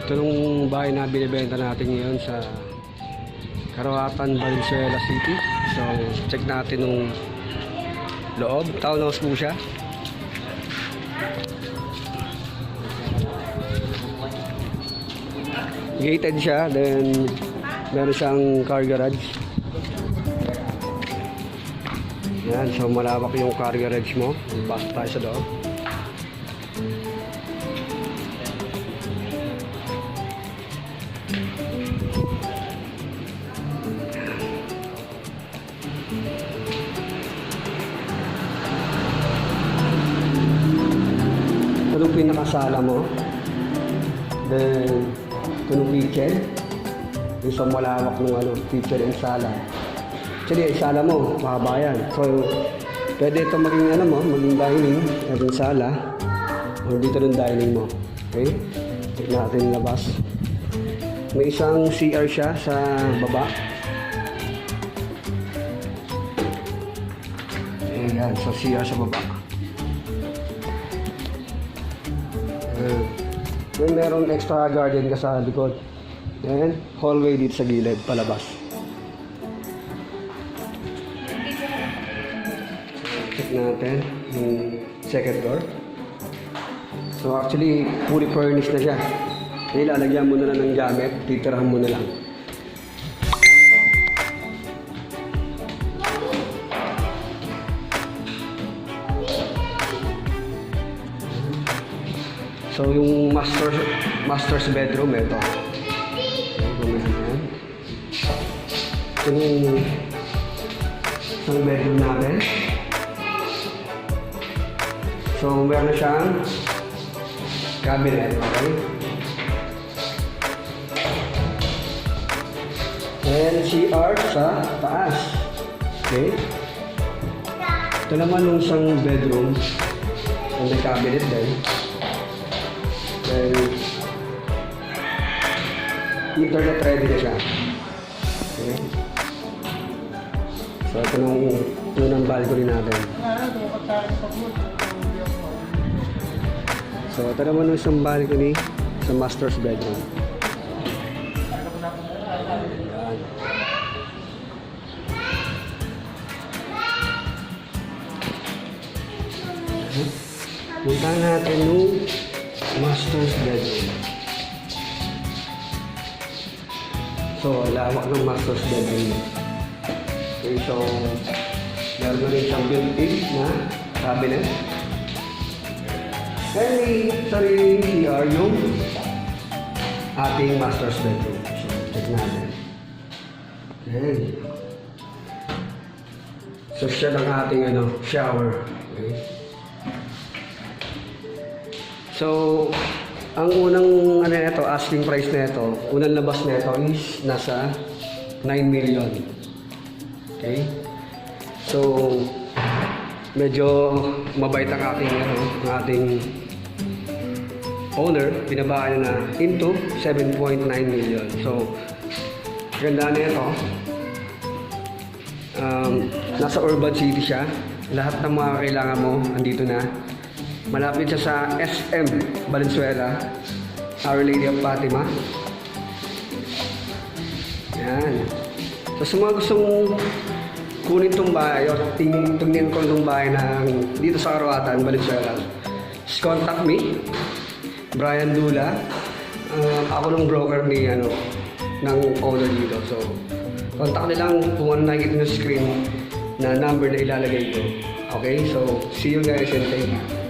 Ito yung bahay na binibenta natin ngayon sa Karuhatan, Valenzuela City. So, check natin yung loob. Townhouse po siya. Gated siya, then meron siyang car garage. Yan, so malawak yung car garage mo. Pasok tayo sa loob. Ito yung pinakasala mo. Then ito yung kitchen. Yung sa malawak ng kitchen and sala. Actually, yung sala mo, mahaba yan. So, pwede ito maging maging dining, maging sala. O dito yung dining mo. Okay? Check natin yung labas. May isang CR siya sa baba. Ayan, so CR sa baba. Then meron extra garden ka sa likod. Then hallway dito sa gilid, palabas. Check natin yung second floor. So actually, fully furnished na siya. Kaya lalagyan mo na lang ng gamit, titirahan mo na lang. So yung master's bedroom ito. Ito yung isang bedroom natin. So meron siyang cabinet, okay? And CR sa taas. Okay? Ito naman yung isang bedroom. And may cabinet din. Then internet ready na siya. Okay? So ito nung unang balcony natin. So ito naman yung isang balcony sa master's bedroom. Ayan. Punta natin yung master's bedroom. So, lawak ng master's bedroom. Okay, so meron na rin siyang built-in na cabinet. Then may sariling CR yung ating master's bedroom. So, check natin. Okay. So, siya lang ating shower. Okay. So, ang unang nito, asking price nito, unang labas nito is nasa 9 million. Okay? So, medyo mabait ang ating owner, binabaan na into 7.9 million. So, ganda nito. Nasa urban city siya. Lahat ng mga kailangan mo andito na. Malapit siya sa SM Valenzuela, Our Lady of Fatima. Yan. So sa mga gustong kunin itong bahay o tingin ko itong bahay dito sa Karuhatan, Valenzuela, just contact me, Bryan Dula. Ako ng broker ng owner dito. So contact nilang kung ano nakikita nyo sa screen na number na ilalagay ko. Okay, so see you guys and thank you.